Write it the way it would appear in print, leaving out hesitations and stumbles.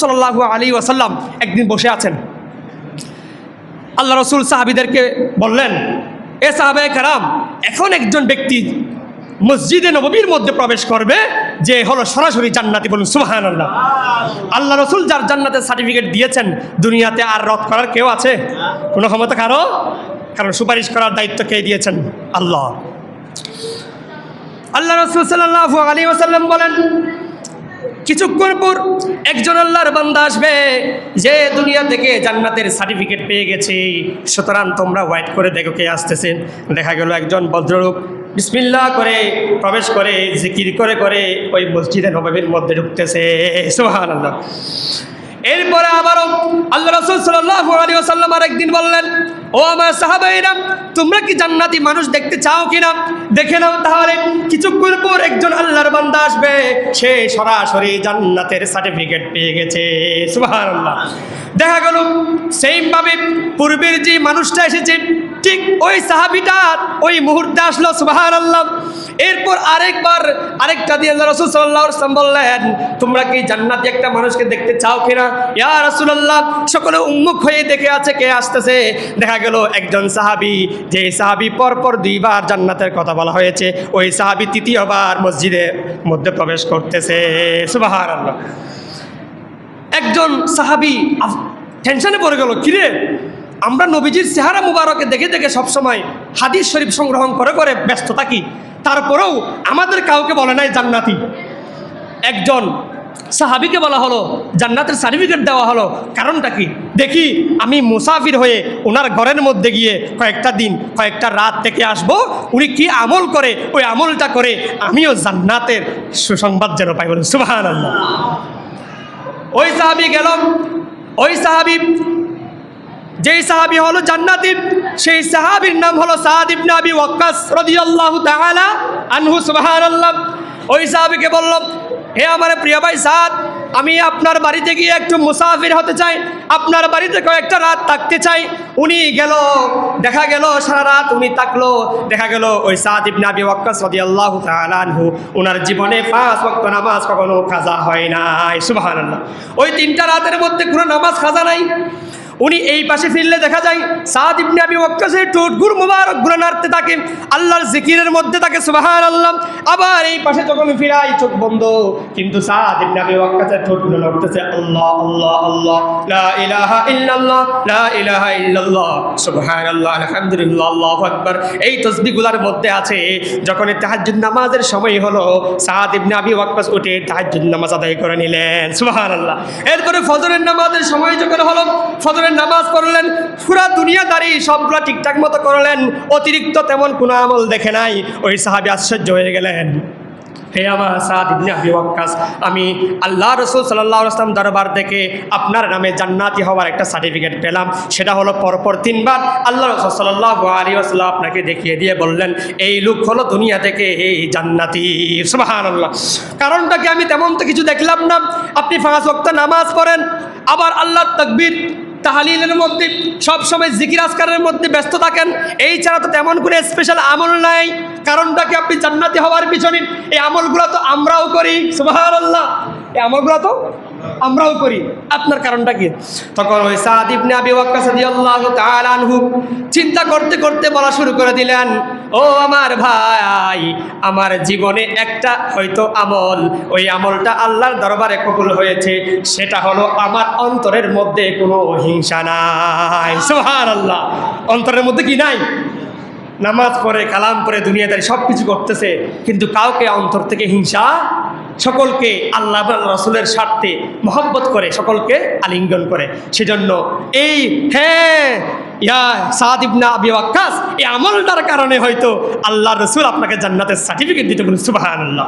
সাল্লাল্লাহু আলাইহি ওয়াসাল্লাম একদিন বসে আছেন। আল্লাহ রসুল সাহাবীদেরকে বললেন, এ সাহাবায়ে কেরাম, এখন একজন ব্যক্তি মসজিদে নববীর মধ্যে প্রবেশ করবে যে হলো সরাসরি জান্নাতি, বলুন সুবহানাল্লাহ। আল্লাহ রসুল যার জান্নাতের সার্টিফিকেট দিয়েছেন, দুনিয়াতে আর রদ করার কেউ আছে? কোনো ক্ষমতা কারো? কারণ সুপারিশ করার দায়িত্ব কে দিয়েছেন? আল্লাহ। আল্লাহ রসুল সাল্লাল্লাহু আলাইহি ওয়াসাল্লাম বলেন, কিছুক্ষণ পর একজন আল্লাহর বান্দা আসবে যে দুনিয়া থেকে জান্নাতের সার্টিফিকেট পেয়ে গেছে, সুতরাং তোমরা ওয়েট করে দেখো কে আসতেছেন। দেখা গেল একজন ভদ্রলোক বিসমিল্লাহ করে প্রবেশ করে জিকির করে করে ওই মসজিদে নববীর মধ্যে ঢুকতেছে, সুবহানাল্লাহ। এরপরে আবারও আল্লাহ রাসূল সাল্লাল্লাহু আলাইহি ওয়াসাল্লাম আরেকদিন বললেন, ও আমার সাহাবায়েরা, তোমরা কি জান্নাতি মানুষ দেখতে চাও কিনা? দেখে নাও তাহলে। কিছুক্ষণ পর একজন আল্লাহর বান্দা আসবে, সে সরাসরি জান্নাতের সার্টিফিকেট পেয়ে গেছে, সুবহানাল্লাহ। দেখা গেল সেইভাবে পূর্বের যে মানুষটা এসেছে ঠিক ওই সাহাবীটা ওই মুহূর্তে আসলো, সুবহানাল্লাহ। এরপর আরেকটা দিয়ে আল্লাহ রাসূল সাল্লাল্লাহু আলাইহি ওয়াসাল্লাম বললেন, তোমরা কি জান্নাতি একটা মানুষকে দেখতে চাও কিনা? ইয়া রাসূলুল্লাহ, সকলে উন্মুখ হয়ে দেখে আছে কে আসতেছে। দেখা গেল একজন সাহাবী, যে সাহাবী পরপর দুইবার জান্নাতের কথা বলা হয়েছে, ওই সাহাবী তৃতীয়বার মসজিদের মধ্যে প্রবেশ করতেছে, সুবহানাল্লাহ। একজন সাহাবী টেনশনে পড়ে গেল, কিরে আমরা নবীজির চেহারা মুবারকে দেখে দেখে সবসময় হাদিস শরীফ সংগ্রহণ করে করে ব্যস্ত থাকি, তারপরেও আমাদের কাউকে বলে নাই জান্নাতি। একজন সাহাবীকে বলা হলো, জান্নাতের সার্টিফিকেট দেওয়া হলো, কারণটা কি? দেখি আমি মুসাফির হয়ে ওনার ঘরের মধ্যে গিয়ে কয়েকটা দিন কয়েকটা রাত থেকে আসবো, উনি কি আমল করে ওই আমলটা করে আমিও জান্নাতের সুসংবাদ যেন পাই, বলুন সুবহানাল্লাহ। ওই সাহাবী গেল, ওই সাহাবী যেই সাহাবী হলো জান্নাতি, সেই সাহাবীর নাম হলো সাদ ইবনে আবি ওয়াক্কাস রাদিয়াল্লাহু তাআলা আনহু, সুবহানাল্লাহ। ওই সাহাবীকে বলল, হে আমার প্রিয় ভাই সাদ, আমি আপনার বাড়িতে গিয়ে একটু মুসাফির হতে চাই, আপনার বাড়িতে কয়েকটা রাত থাকতে চাই। উনি গেল, দেখা গেল সারা রাত উনি থাকলো। দেখা গেল ওই সাদ ইবনে আবি ওয়াক্কাস রাদিয়াল্লাহু তাআলা আনহু, ওনার জীবনে 5 ওয়াক্ত নামাজ কখনো কাজা হয় নাই, সুবহানাল্লাহ। ওই 3টা রাতের মধ্যে কোনো নামাজ কাজা নাই। উনি এই পাশে ফিরলে দেখা যায় সাদ ইবনে আবি ওয়াক্কাসের ঠোঁটগুলো মুবারক গুলো নাড়তে থাকে, আল্লাহর জিকিরের মধ্যে থাকে, সুবহানাল্লাহ। আবার এই পাশে যখন ফিরাই চোখ বন্ধ, কিন্তু সাদ ইবনে আবি ওয়াক্কাসের ঠোঁটগুলো নড়তেছে, আল্লাহ আল্লাহ আল্লাহ, লা ইলাহা ইল্লাল্লাহ, লা ইলাহা ইল্লাল্লাহ, সুবহানাল্লাহ, আলহামদুলিল্লাহ, আল্লাহু আকবার। এই তাসবিহগুলোর মধ্যে আছে। যখন তাহাজ্জুদ নামাজের সময় হলো, সাদ ইবনে আবি ওয়াক্কাস উঠে তাহাজ্জুদ নামাজ আদায় করে নিলেন, সুবহানাল্লাহ। এরপরে ফজরের নামাজের সময় যখন হলো, ফজরের নামাজ পড়লেন, পুরা দুনিয়াদারি সবগুলো ঠিকঠাক মতো করলেন, অতিরিক্ত তেমন কোনো আমল দেখে নাই। ওই সাহাবী আশ্চর্য হয়ে গেলেন, হে আমার সাদ ইবনে আবি ওয়াক্কাস, আমি আল্লাহ রাসূল সাল্লাল্লাহু আলাইহি ওয়াসাল্লাম দরবার থেকে আপনার নামে জান্নাতি হওয়ার একটা সার্টিফিকেট পেলাম। সেটা হলো পরপর 3 বার আল্লাহ রাসূল সাল্লাল্লাহু আলাইহি ওয়াসাল্লাম আপনাকে দেখিয়ে দিয়ে বললেন, এই লোক হলো দুনিয়া থেকে এই জান্নাতি, সুবহানাল্লাহ। কারণটা কি? আমি তেমন তো কিছু দেখলাম না। আপনি 5 ওয়াক্ত নামাজ পড়েন, আবার আল্লাহর তাকবীর তাহলিলের মধ্যে সবসময় জিকির আজকারের মধ্যে ব্যস্ত থাকেন, এই ছাড়া তো তেমন কোনো স্পেশাল আমল নাই। কারণটা কি? আপনি জান্নাতি হওয়ার পিছনে এই আমলগুলো তো আমরাও করি, সুবহানাল্লাহ, এই আমলগুলো তো আমরাও করি, আপনার কারণটা কি? তখন ওই সাদ ইবনে আবি ওয়াক্কাস রাদিয়াল্লাহু তাআলা আনহু চিন্তা করতে করতে বলা শুরু করে দিলেন, ও আমার ভাই, আমার জীবনে একটা হয়তো আমল, ওই আমলটা আল্লাহর দরবারে কবুল হয়েছে, সেটা হলো আমার অন্তরের মধ্যে কোনো হিংসা নাই, সুবহানাল্লাহ। অন্তরের মধ্যে কি নাই? নামাজ পড়ে, কালাম পড়ে, দুনিয়াদারি সব কিছু করতেছে, কিন্তু কাউকে অন্তর থেকে হিংসা, সকলকে আল্লাহ রাসূলের স্বার্থে মহব্বত করে, সকলকে আলিঙ্গন করে। সেজন্য এই ইয়া সাদ ইবনে আবি ওয়াক্কাস, এই আমলটার কারণে হয়তো আল্লাহ রাসূল আপনাকে জান্নাতের সার্টিফিকেট দিতে বলেন, সুবহানাল্লাহ।